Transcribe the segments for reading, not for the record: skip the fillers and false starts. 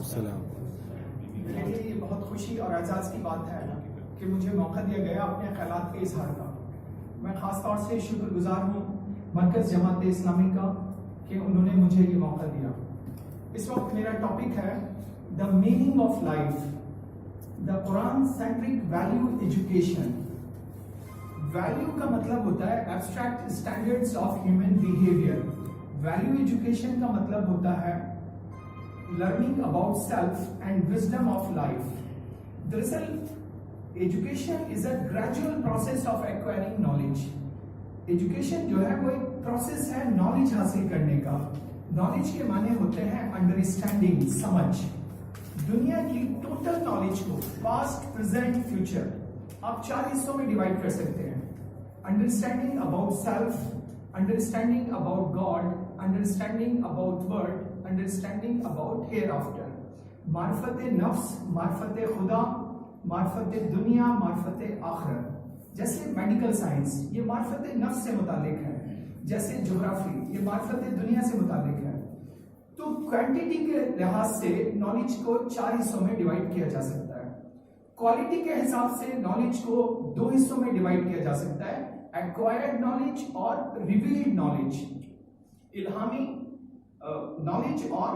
सलाम। मेरे लिए ये बहुत खुशी और एजाज़ की बात है कि मुझे मौका दिया गया अपने ख्यालात के इजहार का। मैं ख़ास तौर से शुक्रगुजार हूँ मरकज़ जमात इस्लामी का कि उन्होंने मुझे ये मौका दिया। इस वक्त मेरा टॉपिक है the meaning of life, the Quran centric value education. Value का मतलब होता है abstract standards of human behaviour. Value education का मतलब होता है learning about self and wisdom of life. दरअसल education is a gradual process of acquiring knowledge. Education जो है वो एक प्रोसेस है नॉलेज हासिल करने का। नॉलेज के माने होते हैं अंडरस्टैंडिंग, समझ। दुनिया की टोटल नॉलेज को पास्ट, प्रेजेंट, फ्यूचर आप 4 हिस्सों में डिवाइड कर सकते हैं। Understanding about self, understanding about God, understanding about world, understanding about hereafter. मार्फत नफ्स, मार्फत खुदा, मार्फत दुनिया, मार्फत आखिरत। जैसे मेडिकल साइंस ये मार्फत नफ्स से मुतालिक है, जैसे ज्योग्राफी ये मार्फत दुनिया से मुतालिक है। तो क्वांटिटी के लिहाज से नॉलेज को 4 हिस्सों में डिवाइड किया जा सकता है। क्वालिटी के हिसाब से नॉलेज को 2 हिस्सों में डिवाइड किया जा सकता है, एक्वायर्ड नॉलेज और रिवील्ड नॉलेज। इल्हामी नॉलेज और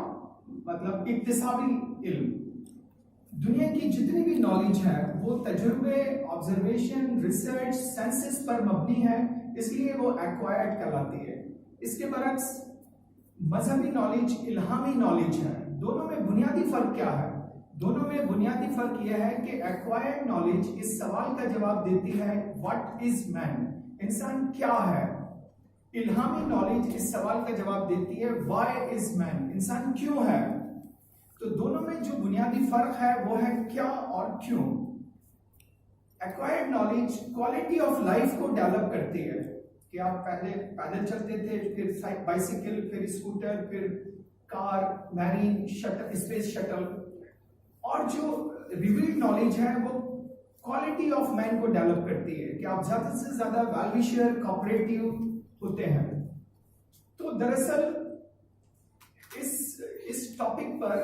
मतलब इक्तिसाबी इल्म। दुनिया की जितनी भी नॉलेज है वो तजुर्बे, ऑब्जर्वेशन, रिसर्च, सेंसस पर मबनी है, इसलिए वो एक्वायर्ड कहलाती है। इसके बरक्स मजहबी नॉलेज इल्हामी नॉलेज है। दोनों में बुनियादी फर्क क्या है? दोनों में बुनियादी फर्क यह है कि एक्वायर्ड नॉलेज इस सवाल का जवाब देती है व्हाट इज मैन, इंसान क्या है। इल्हामी नॉलेज इस सवाल का जवाब देती है व्हाई इज मैन, इंसान क्यों है। तो दोनों में जो बुनियादी फर्क है वो है क्या और क्यों। Acquired knowledge quality of life को डेवलप करती है कि आप पहले पैदल चलते थे, फिर बाइसिकल, फिर स्कूटर, फिर car, marine shuttle, space shuttle. और जो रिवील्ड नॉलेज है वो क्वालिटी ऑफ मैन को डेवलप करती है कि आप ज्यादा से ज्यादा वेल विशर, कोऑपरेटिव होते हैं। तो दरअसल इस टॉपिक पर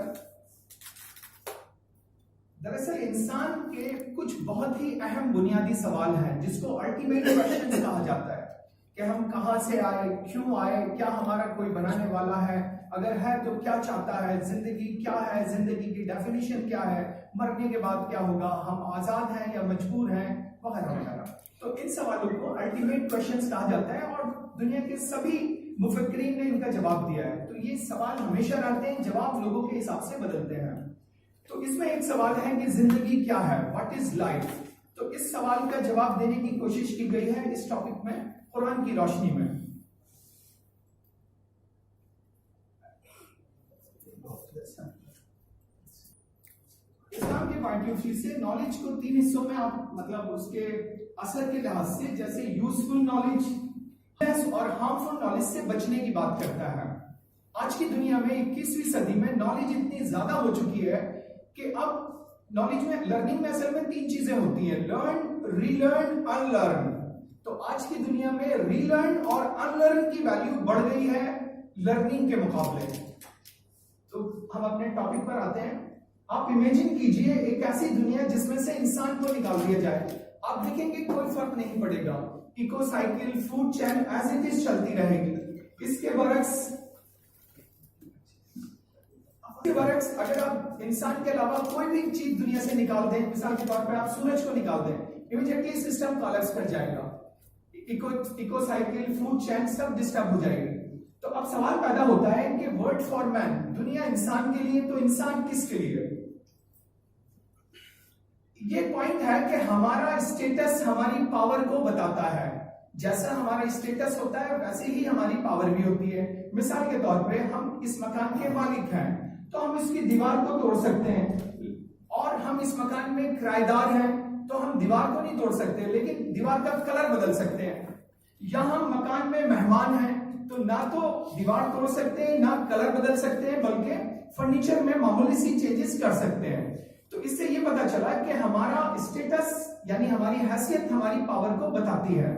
दरअसल इंसान के कुछ बहुत ही अहम बुनियादी सवाल हैं जिसको अल्टीमेट क्वेश्चंस कहा जाता है कि हम कहां से आए, क्यों आए, क्या हमारा कोई बनाने वाला है, अगर है तो क्या चाहता है, जिंदगी क्या है, जिंदगी की डेफिनेशन क्या है, मरने के बाद क्या होगा, हम आजाद हैं या मजबूर हैं, वगैरह वगैरह। तो इन सवालों को अल्टीमेट क्वेश्चंस कहा जाता है और दुनिया के सभी मुफक्किरीन ने इनका जवाब दिया है। तो ये सवाल हमेशा रहते हैं, जवाब लोगों के हिसाब से बदलते हैं। तो इसमें एक सवाल है कि जिंदगी क्या है, व्हाट इज लाइफ। तो इस सवाल का जवाब देने की कोशिश की गई है इस टॉपिक में कुरान की रोशनी में। इस्लाम के पॉइंट ऑफ व्यू से नॉलेज को 3 हिस्सों में आप मतलब उसके असर के लिहाज से, जैसे यूजफुल नॉलेज और हार्मफुल नॉलेज से बचने की बात करता है। आज की दुनिया में 21वीं सदी में नॉलेज इतनी ज्यादा हो चुकी है कि अब नॉलेज में, लर्निंग में असल में 3 चीजें होती हैं, लर्न, रीलर्न, अनलर्न। तो आज की दुनिया में रीलर्न और अनलर्न की वैल्यू बढ़ गई है लर्निंग के मुकाबले। तो हम अपने टॉपिक पर आते हैं। आप इमेजिन कीजिए एक ऐसी दुनिया जिसमें से इंसान को निकाल दिया जाए, आप देखेंगे कोई फर्क नहीं पड़ेगा, eco cycle, food chain as it is चलती रहेगी। इसके बरक्स अगर आप इंसान के अलावा कोई भी चीज दुनिया से निकाल दें, मिसाल के तौर पर आप सूरज को निकाल दें, इमीडिएटली सिस्टम कोलैप्स कर जाएगा, इको साइकिल, फूड चेन सब डिस्टर्ब हो जाएगी। तो अब सवाल पैदा होता है कि वर्ड फॉर मैन, दुनिया इंसान के लिए, तो इंसान किसके लिए। ये पॉइंट है कि हमारा स्टेटस हमारी पावर को बताता है। जैसा हमारा स्टेटस होता है वैसे ही हमारी पावर भी होती है। मिसाल के तौर पे हम इस मकान के मालिक हैं तो हम इसकी दीवार को तोड़ सकते हैं, और हम इस मकान में किराएदार हैं तो हम दीवार को नहीं तोड़ सकते, लेकिन दीवार का कलर बदल सकते हैं। यहां मकान में मेहमान हैं तो ना तो दीवार तोड़ सकते हैं, ना कलर बदल सकते हैं, बल्कि फर्नीचर में मामूली सी चेंजेस कर सकते हैं। तो इससे ये पता चला कि हमारा स्टेटस यानी हमारी हैसियत हमारी पावर को बताती है।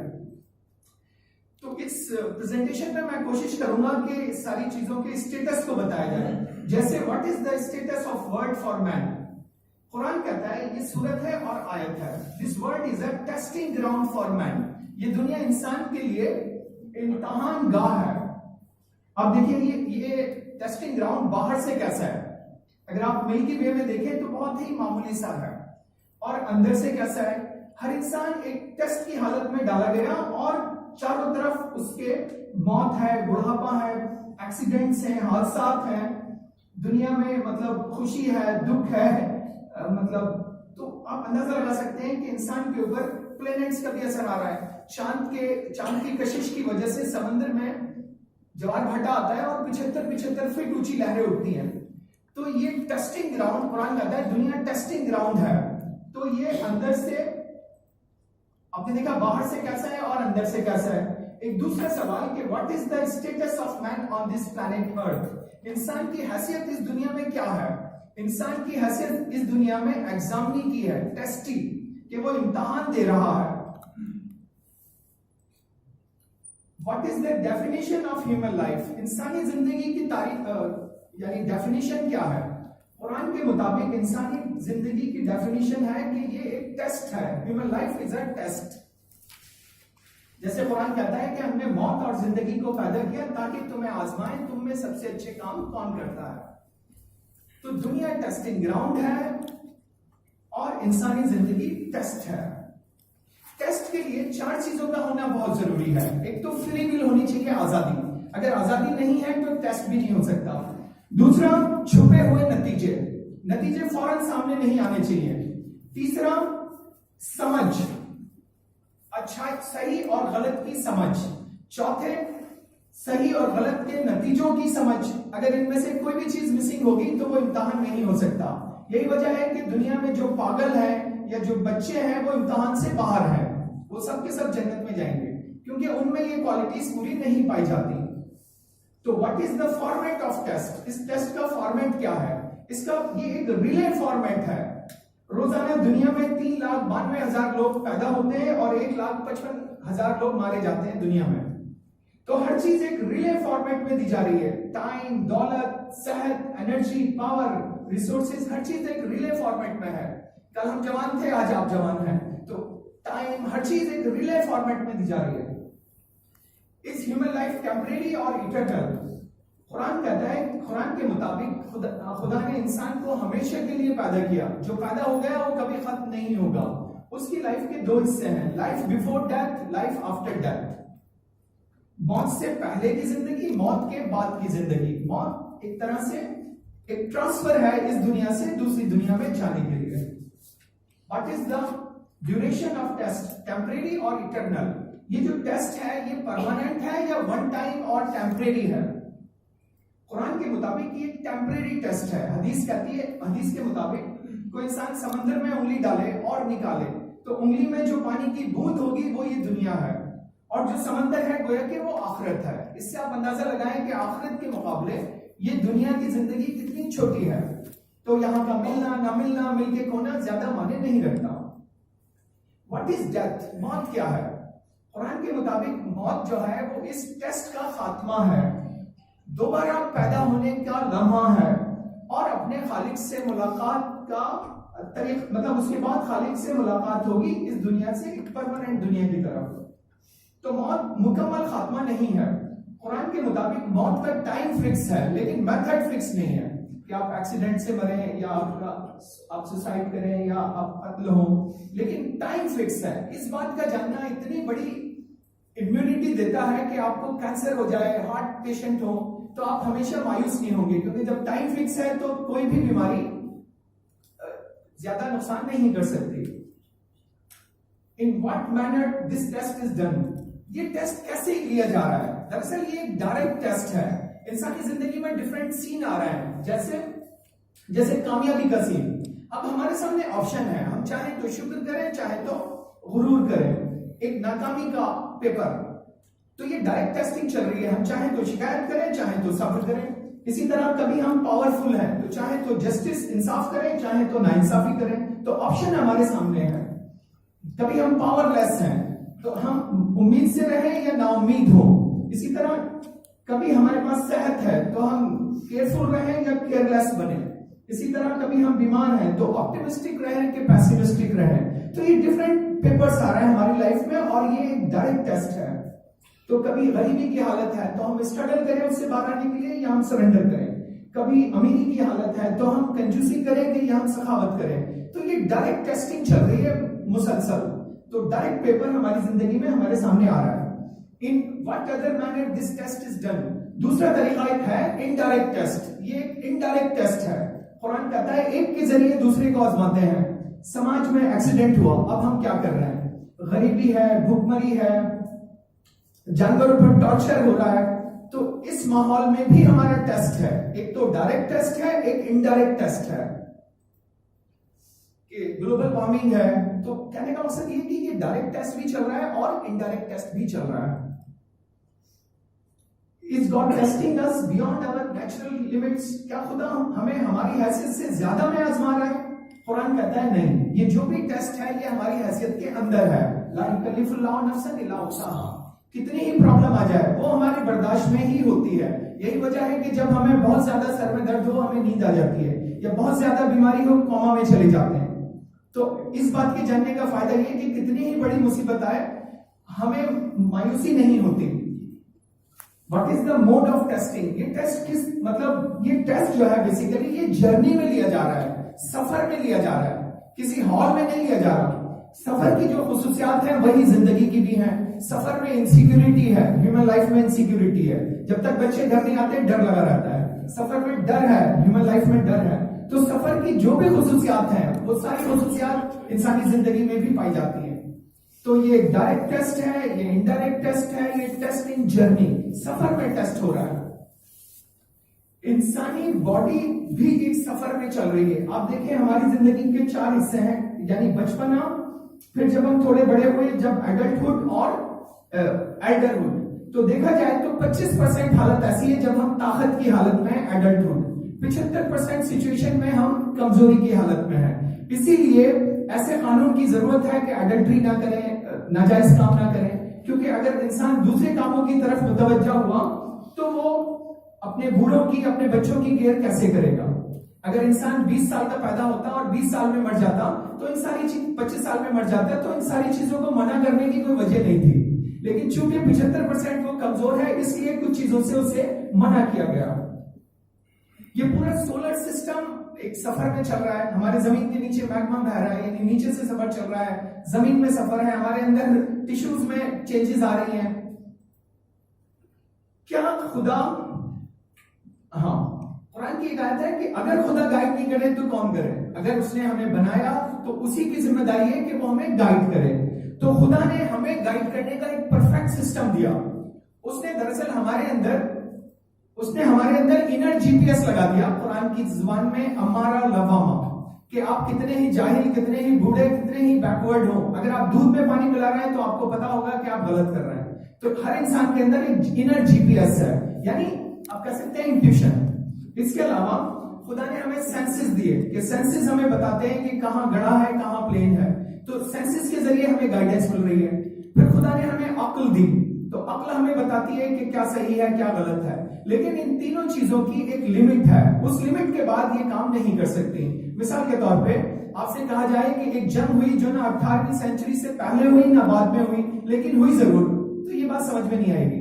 तो इस प्रेजेंटेशन में मैं कोशिश करूंगा कि सारी चीजों के स्टेटस को बताया जाए। जैसे what is the status of word for man, Quran कहता है, ये सूरत है और आयत है, this world is a testing ground for man, ये दुनिया इंसान के लिए इम्तहान गाह है। अब देखिए ये टेस्टिंग ग्राउंड बाहर से कैसा है, अगर आप मिल्की वे में देखें तो बहुत ही मामूली सा है, और अंदर से कैसा है, हर इंसान एक टेस्ट की हालत में डाला गया और चारों तरफ उसके मौत है, बुढ़ापा है, एक्सीडेंट्स हैं, हादसा हैं, दुनिया में मतलब खुशी है, दुख है, मतलब तो आप अंदाजा लगा सकते हैं कि इंसान के ऊपर प्लैनेट्स का भी असर आ रहा है। चांद की कशिश की वजह से समंदर में ज्वार भाटा आता है और 75 फीट ऊंची लहरें उठती हैं। तो ये टेस्टिंग ग्राउंड, कुरान कहता है दुनिया टेस्टिंग ग्राउंड है। तो ये अंदर से आपने देखा बाहर से कैसा है और अंदर से कैसा है। एक दूसरा सवाल कि what is the status of man on this planet earth, इंसान की हैसियत इस दुनिया में क्या है। इंसान की हैसियत इस दुनिया में एग्जामिनी की है, टेस्टी, कि वो इम्तहान दे रहा है। What is the definition of human life, इंसानी जिंदगी की तारीफ यानी डेफिनेशन क्या है। कुरान के मुताबिक इंसानी जिंदगी की डेफिनेशन है कि ये एक टेस्ट है, human life is a test. जैसे कुरान कहता है कि हमने मौत और जिंदगी को पैदा किया ताकि तुम्हें आजमाएं, तुम में सबसे अच्छे काम कौन करता है। तो दुनिया टेस्टिंग ग्राउंड है और इंसानी जिंदगी टेस्ट है। टेस्ट के लिए 4 चीजों का होना बहुत जरूरी है। एक तो फ्री विल होनी चाहिए, आजादी, अगर आजादी नहीं है तो टेस्ट भी नहीं हो सकता। दूसरा, छुपे हुए नतीजे फौरन सामने नहीं आने चाहिए। तीसरा, समझ, अच्छा सही और गलत की समझ। चौथे, सही और गलत के नतीजों की समझ, अगर इनमें से कोई भी चीज मिसिंग होगी तो वो इम्तिहान नहीं हो सकता। यही वजह है कि दुनिया में जो पागल है या जो बच्चे हैं वो इम्तिहान से बाहर है, वो सब के सब जन्नत में जाएंगे क्योंकि उनमें ये क्वालिटीज पूरी नहीं पाई जाती। तो what is the format of test, इस टेस्ट का फॉर्मेट क्या है। इसका ये एक रिले फॉर्मेट है। रोजाना दुनिया में 3,92,000 लोग पैदा होते हैं और 1,55,000 लोग मारे जाते हैं दुनिया में। तो हर चीज एक रिले फॉर्मेट में दी जा रही है। टाइम, दौलत, सेहत, एनर्जी, पावर, रिसोर्सेज, हर चीज एक रिले फॉर्मेट में है। कल हम जवान थे, आज आप जवान हैं, तो टाइम, हर चीज एक रिले फॉर्मेट में दी जा रही है। इज ह्यूमन लाइफ टेम्परेरी और इटर्नल। कुरान कहता है, कुरान के मुताबिक खुदा ने इंसान को हमेशा के लिए पैदा किया। जो पैदा हो गया वो कभी खत्म नहीं होगा। उसकी लाइफ के 2 हिस्से हैं, life before death, life after death. मौत से पहले की जिंदगी, मौत के बाद की जिंदगी। मौत एक तरह से एक ट्रांसफर है इस दुनिया से दूसरी दुनिया में जाने के लिए। What is the duration of test, temporary और इटर्नल। ये जो टेस्ट है ये परमानेंट है या वन टाइम और टेम्परेरी है। कुरान के मुताबिक ये टेम्परेरी टेस्ट है। हदीस कहती है, हदीस के मुताबिक कोई इंसान समंदर में उंगली डाले और निकाले तो उंगली में जो पानी की बूंद होगी वो ये दुनिया है, और जो समंदर है गोया कि वो आखिरत है। इससे आप अंदाजा लगाएं कि आखिरत के मुकाबले ये दुनिया की जिंदगी कितनी छोटी है। तो यहाँ का मिलना ना मिलना, मिलके खोना ज्यादा माने नहीं रखता। व्हाट इज डेथ, मौत क्या है। कुरान के मुताबिक मौत जो है वो इस टेस्ट का खात्मा है, दोबारा पैदा होने का लम्हा है और अपने खालिक से मुलाकात का तरीक, मतलब उसके बाद खालिक से मुलाकात होगी इस दुनिया से एक परमानेंट दुनिया की तरफ। तो मौत मुकम्मल खात्मा नहीं है। कुरान के मुताबिक मौत का टाइम फिक्स है लेकिन मेथड फिक्स नहीं है कि आप एक्सीडेंट से मरें या आप सुसाइड करें या आप कत्ल हो, लेकिन टाइम फिक्स है। इस बात का जानना इतनी बड़ी इम्यूनिटी देता है कि आपको कैंसर हो जाए, हार्ट पेशेंट हो तो आप हमेशा मायूस नहीं होंगे, क्योंकि जब टाइम फिक्स है तो कोई भी बीमारी ज्यादा नुकसान नहीं कर सकती। In what manner this test is done, ये टेस्ट कैसे लिया जा रहा है। दरअसल ये एक डायरेक्ट टेस्ट है। इंसानी जिंदगी में डिफरेंट सीन आ रहे हैं, जैसे कामयाबी का सीन। अब हमारे सामने ऑप्शन है, हम चाहे तो शुक्र करें चाहे तो गुरूर करें। एक नाकामी का पेपर, तो ये डायरेक्ट टेस्टिंग चल रही है। हम चाहे तो शिकायत करें चाहे तो सब्र करें। इसी तरह कभी हम पावरफुल हैं तो चाहे तो जस्टिस, इंसाफ करें चाहे तो नाइंसाफी करें। तो ऑप्शन हमारे सामने है। कभी हम पावरलेस हैं तो हम उम्मीद से रहें या नाउम्मीद हो। इसी तरह कभी हमारे पास सेहत है तो हम केयरफुल रहें या केयरलेस बने। इसी तरह कभी हम बीमार हैं तो ऑप्टिमिस्टिक रहें कि पैसिमिस्टिक रहें। तो ये डिफरेंट पेपर्स आ रहे हैं हमारी लाइफ में और ये एक डायरेक्ट टेस्ट है। तो कभी गरीबी की हालत है तो हम स्ट्रगल करें उससे बाहर आने के लिए या हम सरेंडर करें। कभी अमीरी की हालत है तो हम कंजूसी करेंगे या हम सखावत करें। तो ये डायरेक्ट टेस्टिंग चल रही है मुसलसल। तो डायरेक्ट पेपर हमारी जिंदगी में हमारे सामने आ रहा है। In what other manner this test is done. दूसरा तरीका एक है इनडायरेक्ट टेस्ट। ये एक इनडायरेक्ट टेस्ट है। कुरान कहता है एक के जरिए दूसरे को आजमाते हैं। समाज में एक्सीडेंट हुआ, अब हम क्या कर रहे हैं? गरीबी है, भूखमरी है, जानवरों पर टॉर्चर हो रहा है। तो इस माहौल में भी हमारा टेस्ट है। एक तो डायरेक्ट टेस्ट है, एक इनडायरेक्ट टेस्ट है। कि ग्लोबल वार्मिंग है, तो कहने का मकसद ये कि ये डायरेक्ट टेस्ट भी चल रहा है और इनडायरेक्ट टेस्ट भी चल रहा है। Is God testing us beyond our natural limits? क्या खुदा हमें हमारी हैसियत से ज्यादा में आजमा रहा है? कुरान कहता है नहीं, ये जो भी टेस्ट है ये हमारी हैसियत के अंदर है। ला युकल्लिफुल्लाहु नफ्सन इल्ला वुसअहा। कितनी ही प्रॉब्लम आ जाए वो हमारे बर्दाश्त में ही होती है। यही वजह है कि जब हमें बहुत ज्यादा सर में दर्द हो हमें नींद आ जाती है, या बहुत ज्यादा बीमारी हो कोमा में चले जाते हैं। तो इस बात के जानने का फायदा ये कि कितनी ही बड़ी मुसीबत आए हमें मायूसी नहीं होती। What is the mode of testing? ये टेस्ट किस मतलब ये टेस्ट जो है बेसिकली ये जर्नी में लिया जा रहा है, सफर में लिया जा रहा है, किसी हॉल में नहीं लिया जा रहा। सफर की जो खुसूसियात है वही जिंदगी की भी है। सफर में इनसिक्योरिटी है, ह्यूमन लाइफ में इनसिक्योरिटी है। जब तक बच्चे घर नहीं आते डर लगा रहता है। सफर में डर है, ह्यूमन लाइफ में डर है। तो सफर की जो भी खुसूसियात हैं वो सारी खुसूसियात इंसानी जिंदगी में भी पाई जाती है। तो ये डायरेक्ट टेस्ट है, ये इनडायरेक्ट टेस्ट है, ये टेस्ट इन जर्नी, सफर में टेस्ट हो रहा है। इंसानी बॉडी भी एक सफर में चल रही है। आप देखिए हमारी जिंदगी के 4 हिस्से हैं, यानी बचपना, फिर जब हम थोड़े बड़े हुए, जब एडल्टहुड और एल्डरहुड। तो देखा जाए तो 25% हालत ऐसी है जब हम ताकत की हालत में है, एडल्टहुड। 75% सिचुएशन में हम कमजोरी की हालत में है। इसीलिए ऐसे कानून की जरूरत है कि एडल्ट्री ना करें, नाजायज काम ना करें। क्योंकि अगर इंसान दूसरे कामों की तरफ मुतवज्जा हुआ तो वो अपने बूढ़ों की, अपने बच्चों की केयर कैसे करेगा? अगर इंसान 20 साल का पैदा होता और 20 साल में मर जाता तो इन सारी चीज 25 साल में मर जाता, तो इन सारी चीजों को मना करने की कोई वजह नहीं थी। लेकिन चूंकि 75% वो कमजोर है इसलिए कुछ चीजों से उसे मना किया गया। ये पूरा सोलर सिस्टम एक सफर में चल रहा है। हमारे जमीन के नीचे मैग्मा बह रहा है, यानी नीचे से सफर चल रहा है। जमीन में सफर है, हमारे अंदर टिश्यूज में चेंजेस आ रही हैं। क्या खुदा, हाँ, कुरान की एक आयत है कि अगर खुदा गाइड नहीं करे तो कौन करे? अगर उसने हमें बनाया तो उसी की जिम्मेदारी है कि वो हमें गाइड करे। तो खुदा ने हमें गाइड करने का एक परफेक्ट सिस्टम दिया। उसने दरअसल हमारे अंदर इनर जीपीएस लगा दिया। कुरान की जुबान में अमारा लवामा, कि आप कितने ही जाहिल, कितने ही बूढ़े, कितने ही बैकवर्ड हो, अगर आप दूध में पानी मिला रहे हैं तो आपको पता होगा कि आप गलत कर रहे हैं। तो हर इंसान के अंदर एक इनर जीपीएस है, यानी आप कह सकते हैं इंट्यूशन। इसके अलावा खुदा ने हमें सेंसेस दिए कि सेंसेस हमें बताते हैं कि कहां गड़ा है, कहां प्लेन है। तो सेंसेस के जरिए हमें गाइडेंस मिल रही है। फिर खुदा ने हमें अक्ल दी, तो अक्ल हमें बताती है कि क्या सही है, क्या गलत है। लेकिन इन तीनों चीजों की एक लिमिट है, उस लिमिट के बाद ये काम नहीं कर सकती। मिसाल के तौर पे आपसे कहा जाए कि एक जंग हुई जो ना 18वीं सेंचुरी से पहले हुई ना बाद में हुई, लेकिन हुई जरूर, तो ये बात समझ में नहीं आएगी।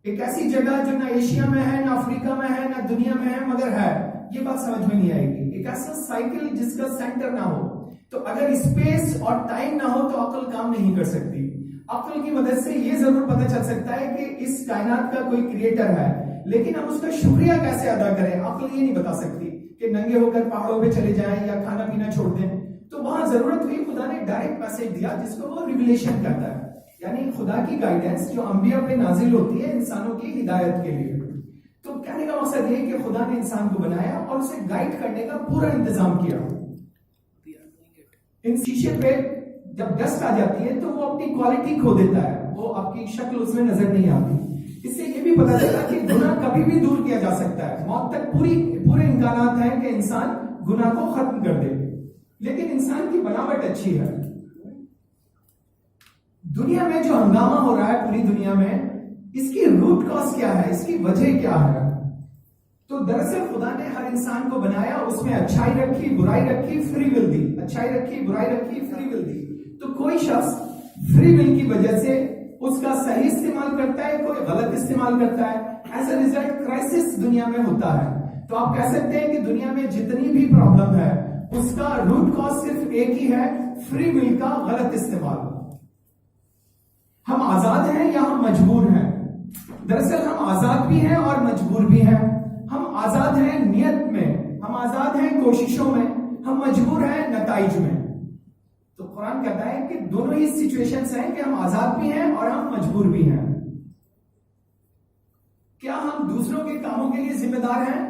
एक ऐसी जगह जो ना एशिया में है, ना अफ्रीका में है, ना दुनिया में है, मगर है, ये बात समझ में नहीं आएगी। एक ऐसा साइकिल जिसका सेंटर ना हो, तो अगर स्पेस और टाइम ना हो तो अक्ल काम नहीं कर सकती। अक्ल की मदद से ये जरूर पता चल सकता है कि इस कायनात का कोई क्रिएटर है, लेकिन हम उसका शुक्रिया कैसे अदा करें अक्ल ये नहीं बता सकती। कि नंगे होकर पहाड़ों पे चले जाएं या खाना पीना छोड़ दें। तो वहां जरूरत हुई, खुदा ने डायरेक्ट मैसेज दिया जिसको वो रिविलेशन कहता है, यानी खुदा की गाइडेंस जो अंबिया पे नाजिल होती है इंसानों की हिदायत के लिए। तो कहने का मकसद ये कि खुदा ने इंसान को बनाया और उसे गाइड करने का पूरा इंतजाम किया। इन शीशे पे जब डस्ट आ जाती है तो वो अपनी क्वालिटी खो देता है, वो आपकी शक्ल उसमें नजर नहीं आती। इससे ये भी पता चलता कि गुनाह कभी भी दूर किया जा सकता है। मौत तक पूरे इम्कानात हैं कि इंसान गुनाह को खत्म कर दे, लेकिन इंसान की बनावट अच्छी है। दुनिया में जो हंगामा हो रहा है पूरी दुनिया में, इसकी रूट कॉज क्या है, इसकी वजह क्या है? तो दरअसल खुदा ने हर इंसान को बनाया, उसमें अच्छाई रखी, बुराई रखी, फ्री विल दी, अच्छाई रखी, बुराई रखी, फ्री विल दी। तो कोई शख्स फ्री विल की वजह से उसका सही इस्तेमाल करता है, कोई गलत इस्तेमाल करता है। एज अ रिजल्ट क्राइसिस दुनिया में होता है। तो आप कह सकते हैं कि दुनिया में जितनी भी प्रॉब्लम है उसका रूट कॉज सिर्फ एक ही है, फ्री विल का गलत इस्तेमाल। हम आजाद हैं या हम मजबूर हैं? दरअसल हम आजाद भी हैं और मजबूर भी हैं। हम आजाद हैं नियत में, हम आजाद हैं कोशिशों में, हम मजबूर हैं नताइज में। तो कुरान कहता है कि दोनों ही सिचुएशंस हैं कि हम आजाद भी हैं और हम मजबूर भी हैं। क्या हम दूसरों के कामों के लिए जिम्मेदार हैं?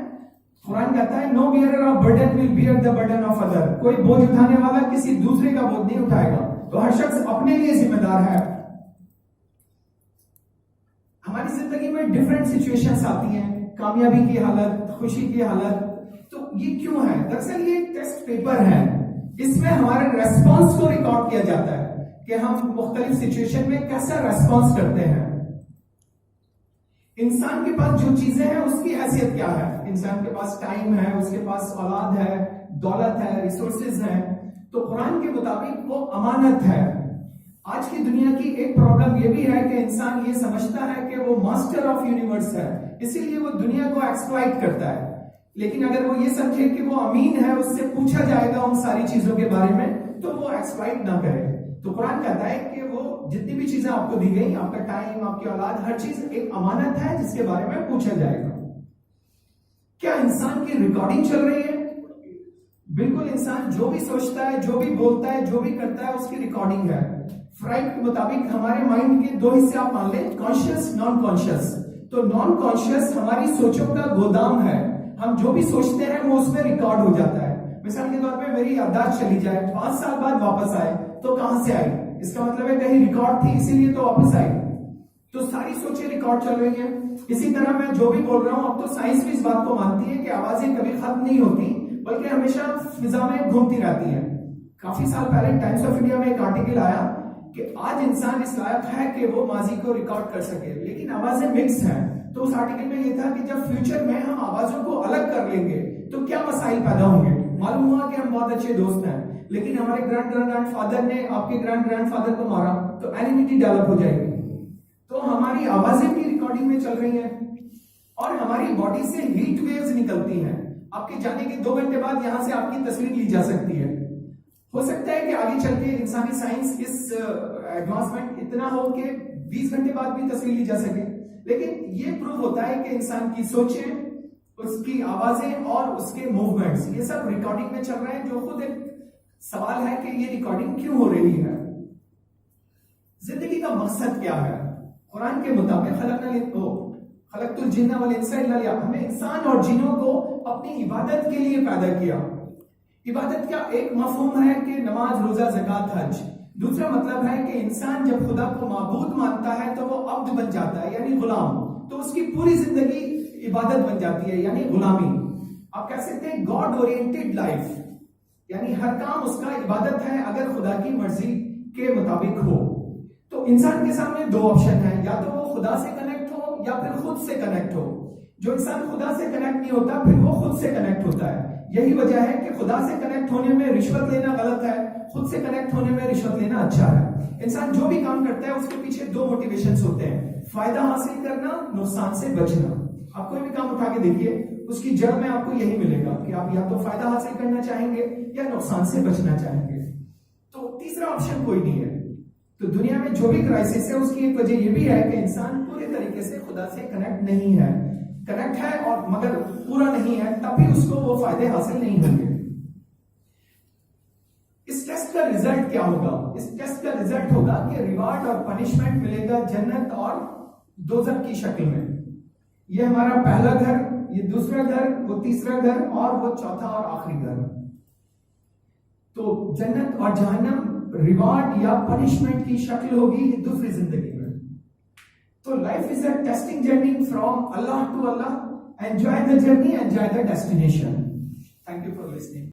कुरान कहता है no bearer of burden will bear the burden of other. कोई बोझ उठाने वाला किसी दूसरे का बोझ नहीं उठाएगा। तो हर शख्स अपने लिए जिम्मेदार है। हमारी जिंदगी में डिफरेंट सिचुएशंस आती हैं, कामयाबी की हालत, खुशी की हालत। तो ये क्यों है? दरअसल ये टेस्ट पेपर है, इसमें हमारे रेस्पॉन्स को रिकॉर्ड किया जाता है कि हम मुख्तलिफ सिचुएशन में कैसा रेस्पॉन्स करते हैं। इंसान के पास जो चीजें हैं उसकी हैसियत क्या है? इंसान के पास टाइम है, उसके पास औलाद है, दौलत है, रिसोर्सेज हैं। तो कुरान के मुताबिक वो अमानत है। आज की दुनिया की एक प्रॉब्लम ये भी है कि इंसान ये समझता है कि वो मास्टर ऑफ यूनिवर्स है, इसीलिए वो दुनिया को एक्सप्लॉइट करता है। लेकिन अगर वो ये समझे कि वो अमीन है, उससे पूछा जाएगा उन सारी चीजों के बारे में, तो वो एक्सप्लॉइट ना करे। तो कुरान कहता है कि वो जितनी भी चीजें आपको दी गई, आपका टाइम, आपकी औलाद, हर चीज एक अमानत है जिसके बारे में पूछा जाएगा। क्या इंसान की रिकॉर्डिंग चल रही है? बिल्कुल। इंसान जो भी सोचता है, जो भी बोलता है, जो भी करता है, उसकी रिकॉर्डिंग है। फ्राइड के मुताबिक हमारे माइंड के दो हिस्से आप मान लें, कॉन्शियस, नॉन कॉन्शियस। तो नॉन कॉन्शियस हमारी सोचों का गोदाम है। हम जो भी सोचते हैं वो उसमें रिकॉर्ड हो जाता है। मिसाल के तौर पे मेरी याददाश्त चली जाए, 5 साल बाद वापस आए, तो कहां से आई? इसका मतलब है कहीं रिकॉर्ड थी, इसीलिए तो वापस आई। तो सारी सोचें रिकॉर्ड चल रही हैं। इसी तरह मैं जो भी बोल रहा हूं, अब तो साइंस भी इस बात को मानती है कि आवाजें कभी खत्म नहीं होती, बल्कि हमेशा फिजा में घूमती रहती हैं। काफी साल पहले टाइम्स ऑफ इंडिया में एक आर्टिकल आया कि आज इंसान इस लायक है कि वो माजी को रिकॉर्ड कर सके, लेकिन आवाजें मिक्स हैं। तो उस आर्टिकल में ये था कि जब फ्यूचर में हम आवाजों को अलग कर लेंगे तो क्या मसाइल पैदा होंगे। मालूम हुआ कि हम बहुत अच्छे दोस्त हैं, लेकिन हमारे ग्रैंडफादर ने आपके ग्रैंडफादर को मारा, तो एनिमिटी डेवलप हो जाएगी। तो हमारी आवाजें भी रिकॉर्डिंग में चल रही हैं और हमारी बॉडी से हीट वेव्स निकलती हैं। आपके जाने के 2 घंटे बाद यहां से आपकी तस्वीर ली जा सकती है। हो सकता है कि आगे चल के इंसानी साइंस इस एडवांसमेंट इतना हो कि 20 घंटे बाद भी तस्वीर ली जा सके, लेकिन ये प्रूव होता है कि इंसान की सोचें, उसकी आवाजें और उसके मूवमेंट्स, ये सब रिकॉर्डिंग में चल रहे हैं। जो खुद एक सवाल है कि ये रिकॉर्डिंग क्यों हो रही है? जिंदगी का मकसद क्या है? कुरान के मुताबिक खलक़तुल जिन्ना वल इंसा इल्ला लियअबुदून, हमें इंसान और जिन्नों को अपनी इबादत के लिए पैदा किया। इबादत का एक मफहूम है कि नमाज, रोजा, ज़कात, हज। दूसरा मतलब है कि इंसान जब खुदा को माबूद मानता है तो वो अब्द बन जाता है, यानी गुलाम। तो उसकी पूरी जिंदगी इबादत बन जाती है, यानी गुलामी। आप कह सकते हैं गॉड ओरिएंटेड लाइफ, यानी हर काम उसका इबादत है अगर खुदा की मर्जी के मुताबिक हो। तो इंसान के सामने 2 ऑप्शन है, या तो वो खुदा से कनेक्ट हो या फिर खुद से कनेक्ट हो। जो इंसान खुदा से कनेक्ट नहीं होता, फिर वो खुद से कनेक्ट होता है। यही वजह है कि खुदा से कनेक्ट होने में रिश्वत लेना गलत है, खुद से कनेक्ट होने में रिश्वत लेना अच्छा है। इंसान जो भी काम करता है उसके पीछे 2 मोटिवेशंस होते हैं, फायदा हासिल करना, नुकसान से बचना। आप कोई भी काम उठा के देखिए, उसकी जड़ में आपको यही मिलेगा कि आप या तो फायदा हासिल करना चाहेंगे या नुकसान से बचना चाहेंगे। तो तीसरा ऑप्शन कोई नहीं है। तो दुनिया में जो भी क्राइसिस है उसकी एक वजह यह भी है कि इंसान पूरे तरीके से खुदा से कनेक्ट नहीं है। कनेक्ट है और मगर पूरा नहीं है, तभी उसको वो फायदे हासिल नहीं होंगे। इस टेस्ट का रिजल्ट क्या होगा? इस टेस्ट का रिजल्ट होगा कि रिवार्ड और पनिशमेंट मिलेगा जन्नत और दोज़ख की शक्ल में। ये हमारा पहला घर, ये दूसरा घर, वो तीसरा घर और वो चौथा और आखिरी घर। तो जन्नत और जहन्नम रिवार्ड या पनिशमेंट की शक्ल होगी ये दूसरी जिंदगी में। तो life is a testing journey from Allah to Allah. Enjoy the journey, enjoy the destination. Thank you for listening.